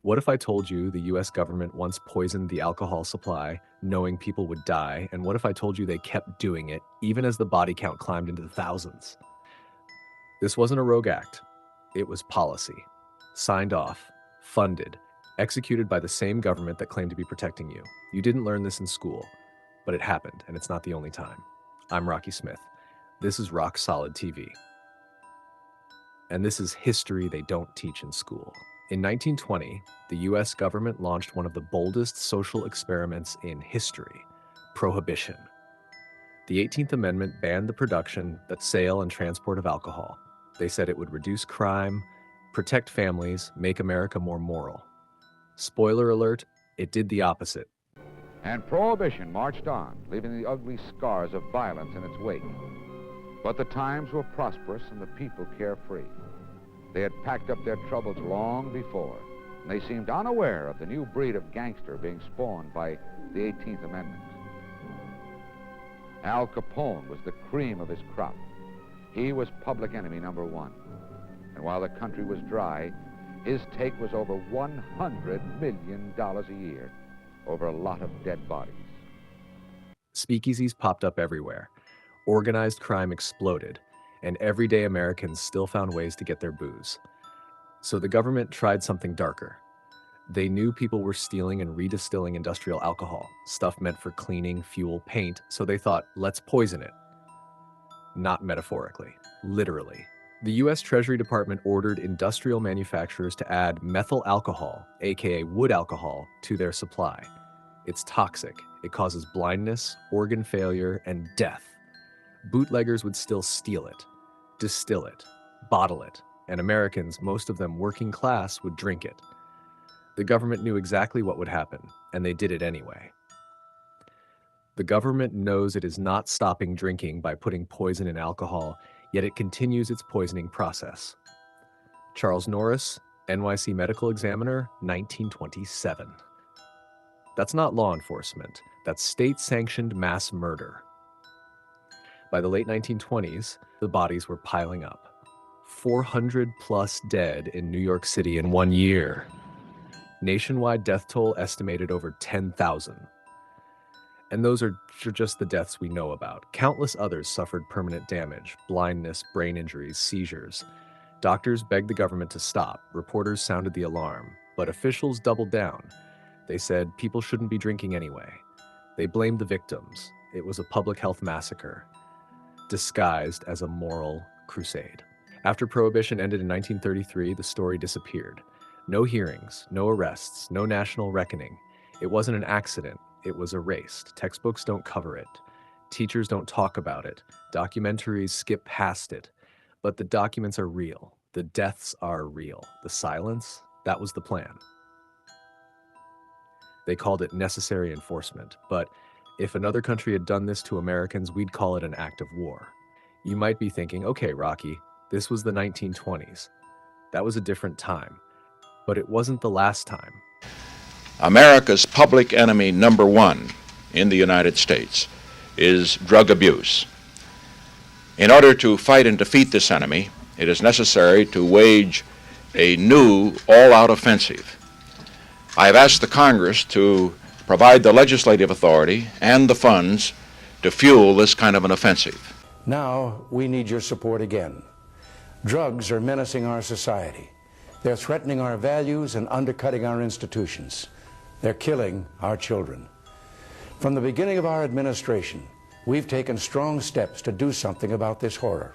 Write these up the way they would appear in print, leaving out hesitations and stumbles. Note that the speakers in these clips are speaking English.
What if I told you the US government once poisoned the alcohol supply, knowing people would die? And what if I told you they kept doing it, even as the body count climbed into the thousands? This wasn't a rogue act. It was policy. Signed off, funded, executed by the same government that claimed to be protecting you. You didn't learn this in school, but it happened, and it's not the only time. I'm Rocky Smith. This is Rock Solid TV. And this is history they don't teach in school. In 1920, the US government launched one of the boldest social experiments in history, Prohibition. The 18th Amendment banned the production, the sale, and transport of alcohol. They said it would reduce crime, protect families, make America more moral. Spoiler alert, it did the opposite. And Prohibition marched on, leaving the ugly scars of violence in its wake. But the times were prosperous and the people carefree. They had packed up their troubles long before, and they seemed unaware of the new breed of gangster being spawned by the 18th Amendment. Al Capone was the cream of his crop. He was public enemy number one. And while the country was dry, his take was over $100 million a year over a lot of dead bodies. Speakeasies popped up everywhere. Organized crime exploded, and everyday Americans still found ways to get their booze. So the government tried something darker. They knew people were stealing and redistilling industrial alcohol, stuff meant for cleaning, fuel, paint, so they thought, let's poison it. Not metaphorically, literally. The US Treasury Department ordered industrial manufacturers to add methyl alcohol, aka wood alcohol, to their supply. It's toxic. It causes blindness, organ failure, and death. Bootleggers would still steal it, distill it, bottle it, and Americans, most of them working class, would drink it. The government knew exactly what would happen, and they did it anyway. The government knows it is not stopping drinking by putting poison in alcohol, yet it continues its poisoning process. Charles Norris, NYC Medical Examiner, 1927. That's not law enforcement. That's state-sanctioned mass murder. By the late 1920s, the bodies were piling up. 400 plus dead in New York City in 1 year. Nationwide death toll estimated over 10,000. And those are just the deaths we know about. Countless others suffered permanent damage, blindness, brain injuries, seizures. Doctors begged the government to stop. Reporters sounded the alarm. But officials doubled down. They said people shouldn't be drinking anyway. They blamed the victims. It was a public health massacre, disguised as a moral crusade. After Prohibition ended in 1933, the story disappeared. No hearings, no arrests, no national reckoning. It wasn't an accident. It was erased. Textbooks don't cover it. Teachers don't talk about it. Documentaries skip past it. But the documents are real. The deaths are real. The silence, that was the plan. They called it necessary enforcement, but if another country had done this to Americans, we'd call it an act of war. You might be thinking, okay, Rocky, this was the 1920s. That was a different time. But it wasn't the last time. America's public enemy number one in the United States is drug abuse. In order to fight and defeat this enemy, it is necessary to wage a new all-out offensive. I have asked the Congress to provide the legislative authority and the funds to fuel this kind of an offensive. Now we need your support again. Drugs are menacing our society. They're threatening our values and undercutting our institutions. They're killing our children. From the beginning of our administration, we've taken strong steps to do something about this horror.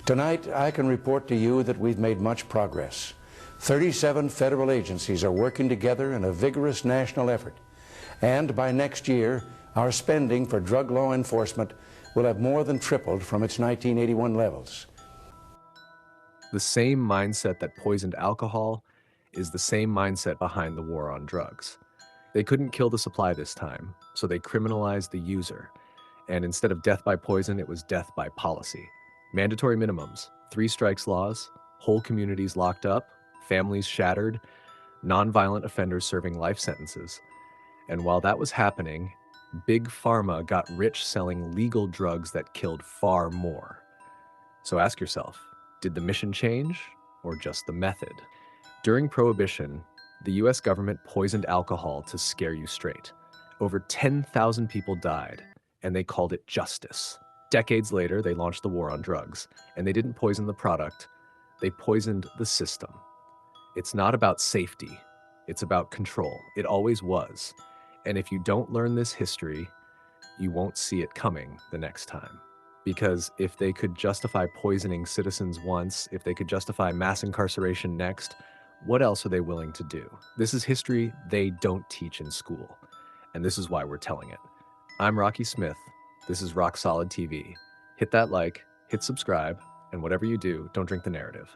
Tonight, I can report to you that we've made much progress. 37 federal agencies are working together in a vigorous national effort. And by next year, our spending for drug law enforcement will have more than tripled from its 1981 levels. The same mindset that poisoned alcohol is the same mindset behind the war on drugs. They couldn't kill the supply this time, so they criminalized the user. And instead of death by poison, it was death by policy. Mandatory minimums, 3 strikes laws, whole communities locked up, families shattered, nonviolent offenders serving life sentences. And while that was happening, Big Pharma got rich selling legal drugs that killed far more. So ask yourself, did the mission change or just the method? During Prohibition, The US government poisoned alcohol to scare you straight. Over 10,000 people died, and they called it justice. Decades later, they launched the war on drugs, and they didn't poison the product, they poisoned the system. It's not about safety, it's about control. It always was. And if you don't learn this history, you won't see it coming the next time. Because if they could justify poisoning citizens once, if they could justify mass incarceration next, what else are they willing to do? This is history they don't teach in school, and this is why we're telling it. I'm Rocky Smith. This is Rock Solid TV. Hit that like, hit subscribe, and whatever you do, don't drink the narrative.